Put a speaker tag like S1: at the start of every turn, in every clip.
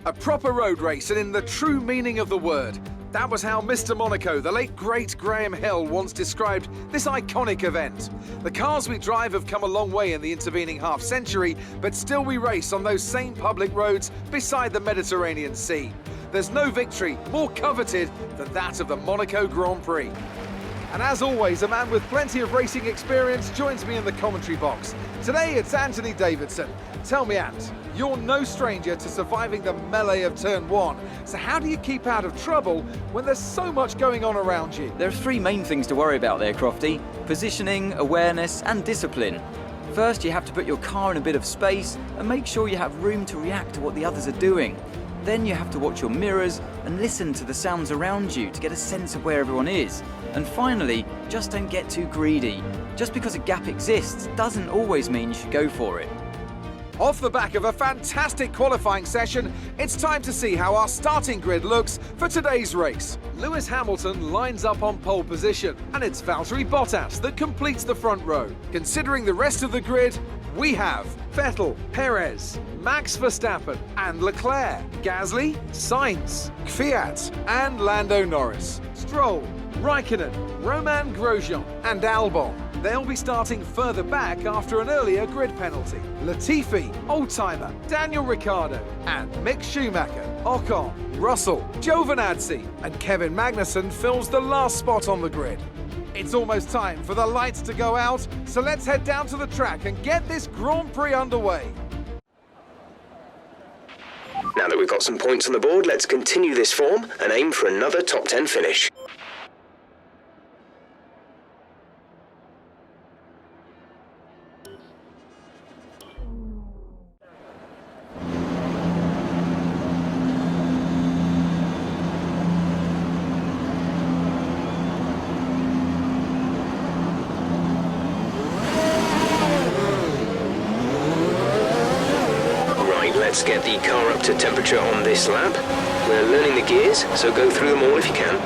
S1: A proper road race, and in the true meaning of the word. That was how Mr. Monaco, the late great Graham Hill, once described this iconic event. The cars we drive have come a long way in the intervening half-century, but still we race on those same public roads beside the Mediterranean Sea. There's no victory more coveted than that of the Monaco Grand Prix. And as always, a man with plenty of racing experience joins me in the commentary box. Today it's Anthony Davidson. Tell me, Ant, you're no stranger to surviving the melee of turn one. So how do you keep out of trouble when there's so much going on around you?
S2: There are three main things to worry about there, Crofty. Positioning, awareness and discipline. First, you have to put your car in a bit of space and make sure you have room to react to what the others are doing. Then you have to watch your mirrors and listen to the sounds around you to get a sense of where everyone is. And finally, just don't get too greedy. Just because a gap exists doesn't always mean you should go for it.
S1: Off the back of a fantastic qualifying session, it's time to see how our starting grid looks for today's race. Lewis Hamilton lines up on pole position, and it's Valtteri Bottas that completes the front row. Considering the rest of the grid, we have Vettel, Perez, Max Verstappen and Leclerc, Gasly, Sainz, Kvyat and Lando Norris, Stroll, Raikkonen, Romain Grosjean and Albon. They'll be starting further back after an earlier grid penalty. Latifi, Oldtimer, Daniel Ricciardo and Mick Schumacher, Ocon, Russell, Giovinazzi and Kevin Magnussen fills the last spot on the grid. It's almost time for the lights to go out, so let's head down to the track and get this Grand Prix underway.
S3: Now that we've got some points on the board, let's continue this form and aim for another top 10 finish. Let's get the car up to temperature on this lap. We're learning the gears, so go through them all if you can.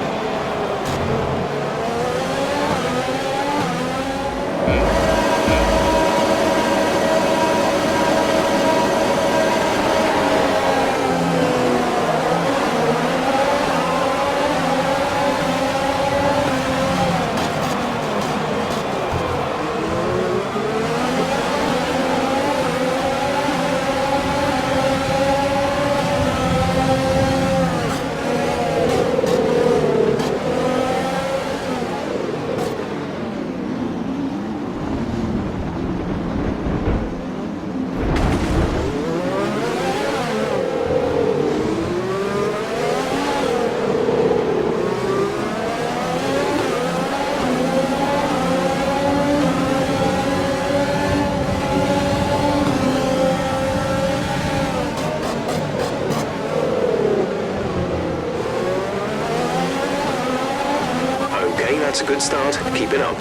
S3: That's a good start. Keep it up.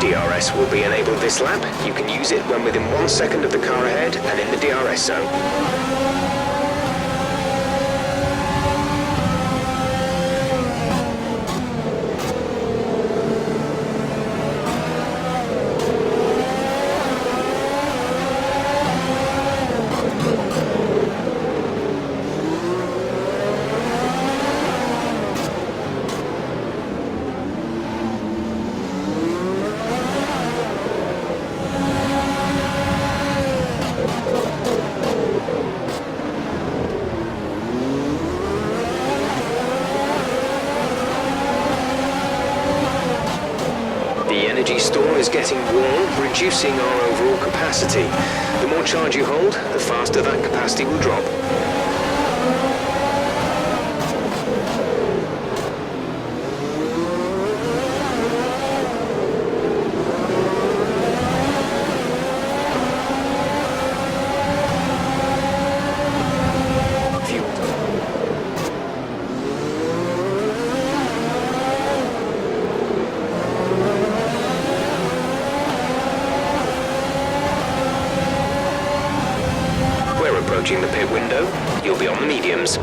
S3: DRS will be enabled this lap. You can use it when within 1 second of the car ahead and in the DRS zone. is getting warm, reducing our overall capacity. The more charge you hold, the faster that capacity will drop. Approaching the pit window, you'll be on the mediums.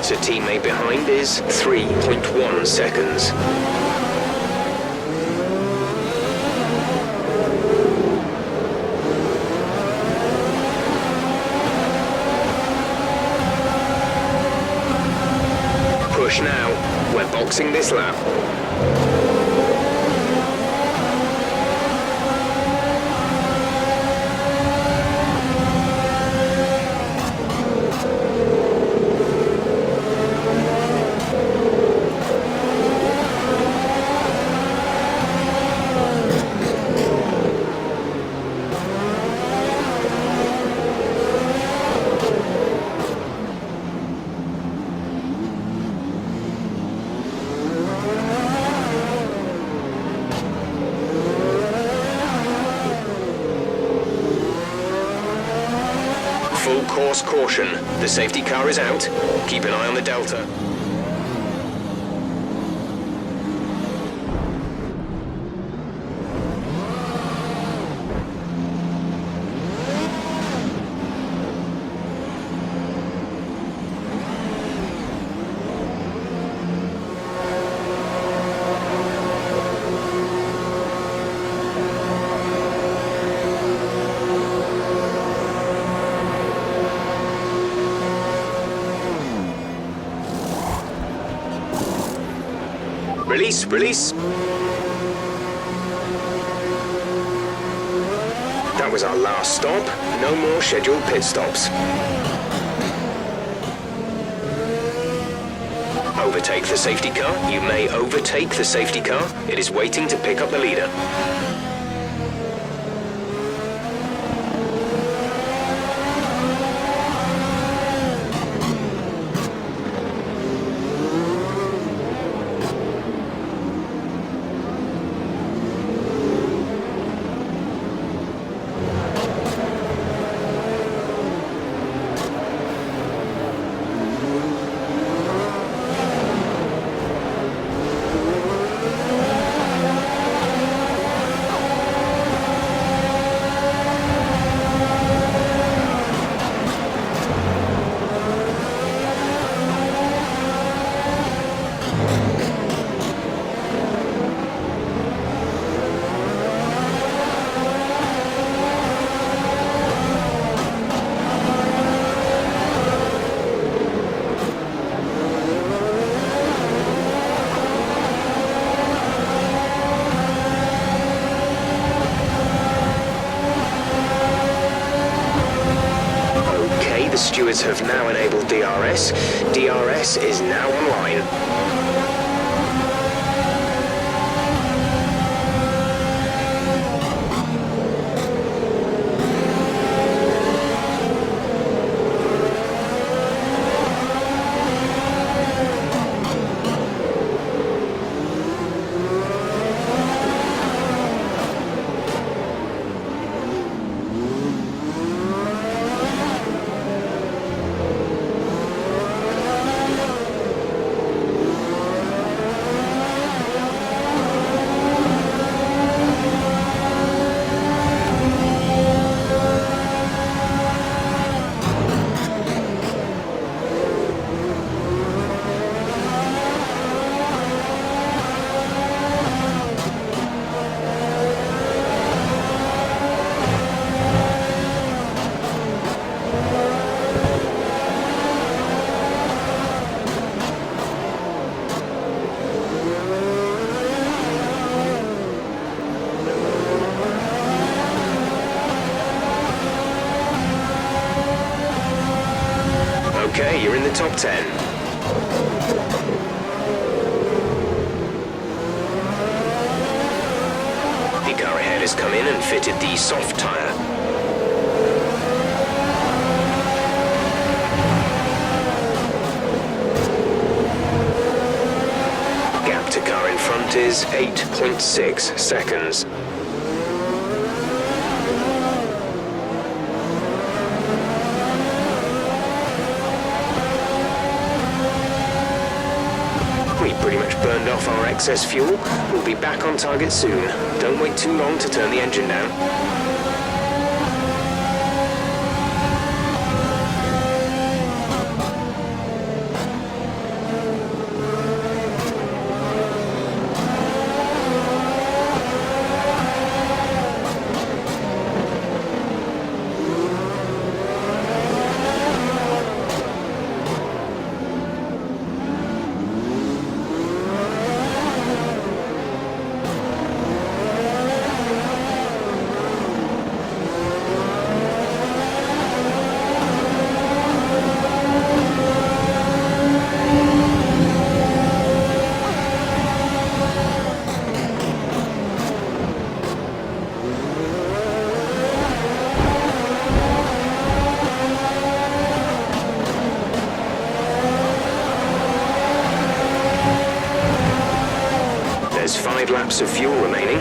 S3: To teammate behind is 3.1 seconds. Push now. We're boxing this lap. Full course caution. The safety car is out. Keep an eye on the delta. Release, release. That was our last stop. No more scheduled pit stops. Overtake the safety car. You may overtake the safety car. It is waiting to pick up the leader. The stewards have now enabled DRS. DRS is now online. 10. The car ahead has come in and fitted the soft tyre. Gap to car in front is 8.6 seconds. We pretty much burned off our excess fuel. We'll be back on target soon. Don't wait too long to turn the engine down. There's 5 laps of fuel remaining.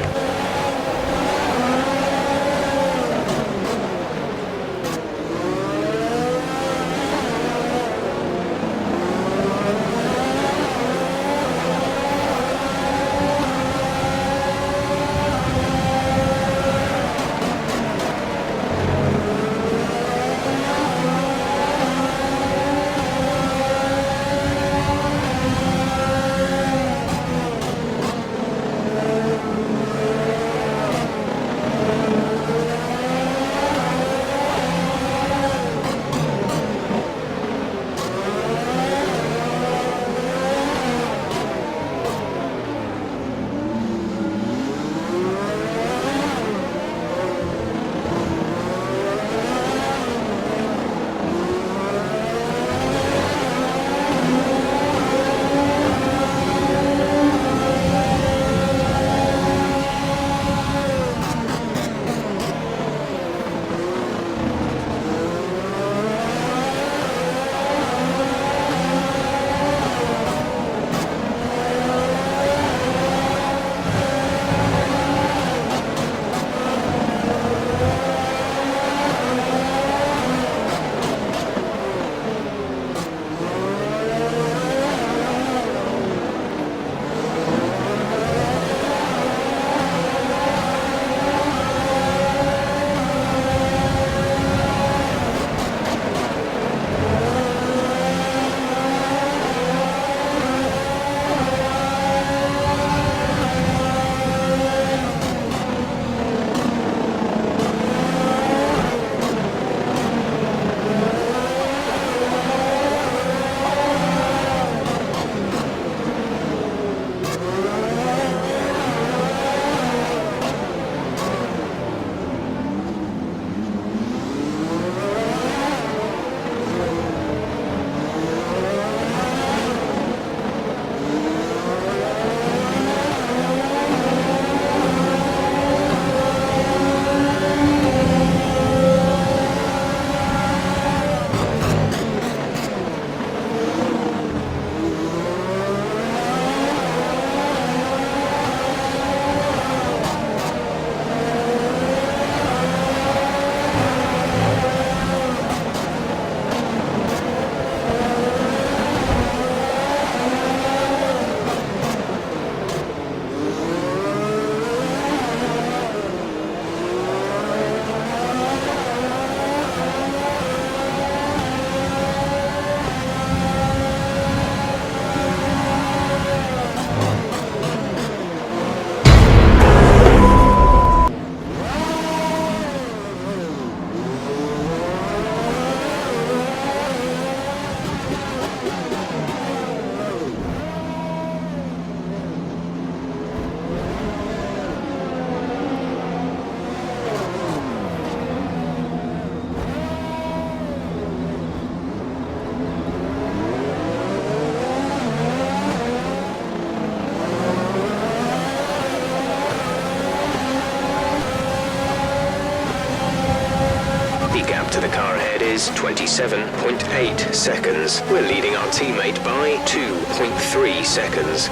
S3: is 27.8 seconds. We're leading our teammate by 2.3 seconds.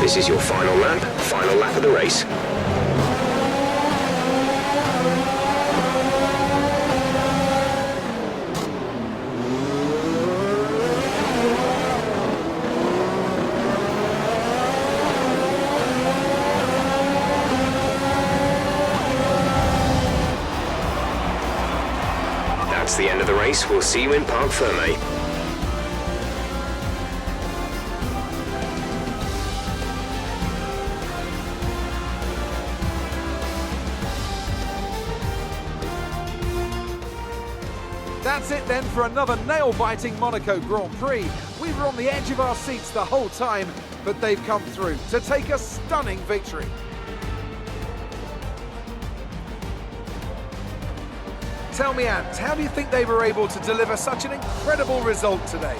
S3: This is your final lap of the race. That's the end of the race. We'll see you in Parc Fermé.
S1: That's it then for another nail-biting Monaco Grand Prix. We were on the edge of our seats the whole time, but they've come through to take a stunning victory. Tell me, Ant, how do you think they were able to deliver such an incredible result today?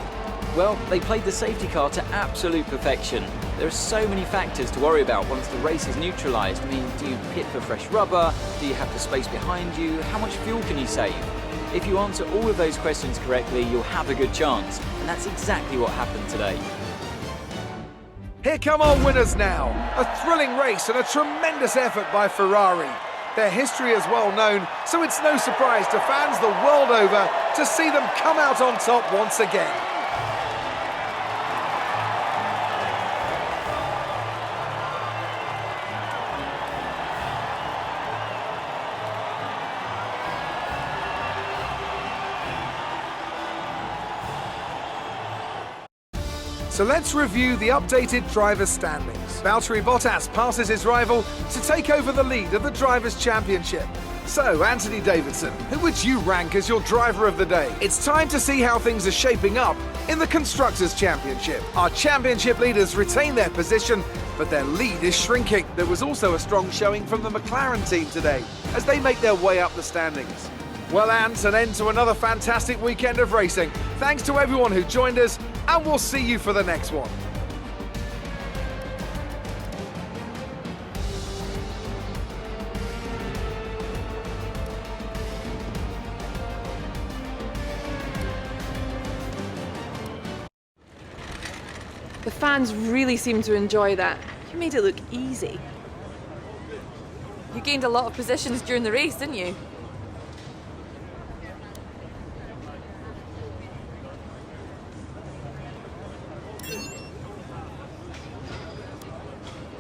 S2: Well, they played the safety car to absolute perfection. There are so many factors to worry about once the race is neutralised. I mean, do you pit for fresh rubber? Do you have the space behind you? How much fuel can you save? If you answer all of those questions correctly, you'll have a good chance. And that's exactly what happened today.
S1: Here come our winners now. A thrilling race and a tremendous effort by Ferrari. Their history is well known, so it's no surprise to fans the world over to see them come out on top once again. So let's review the updated drivers' standings. Valtteri Bottas passes his rival to take over the lead of the Drivers' Championship. So, Anthony Davidson, who would you rank as your driver of the day? It's time to see how things are shaping up in the Constructors' Championship. Our championship leaders retain their position, but their lead is shrinking. There was also a strong showing from the McLaren team today as they make their way up the standings. Well, Ant, an end to another fantastic weekend of racing. Thanks to everyone who joined us, and we'll see you for the next one.
S4: The fans really seem to enjoy that. You made it look easy. You gained a lot of positions during the race, didn't you?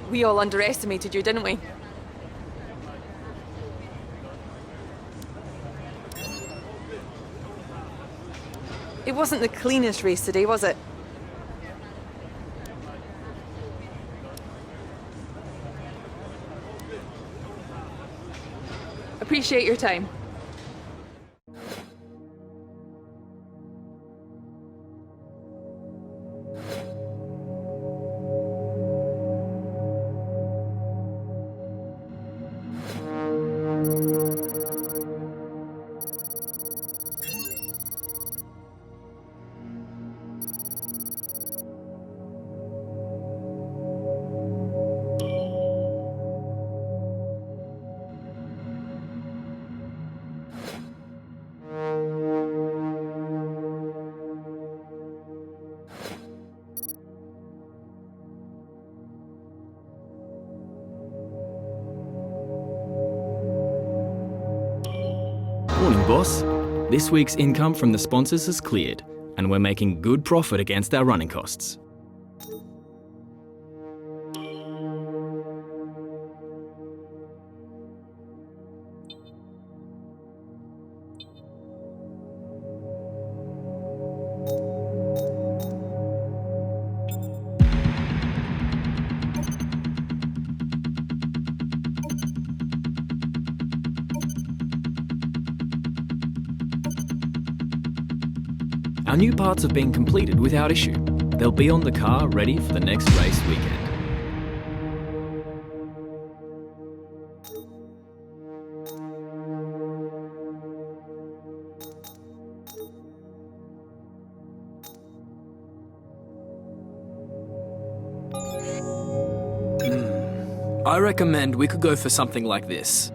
S4: We all underestimated you, didn't we? It wasn't the cleanest race today, was it? Appreciate your time.
S5: Morning, boss. This week's income from the sponsors has cleared, and we're making good profit against our running costs. Our new parts have been completed without issue. They'll be on the car ready for the next race weekend. I recommend we could go for something like this.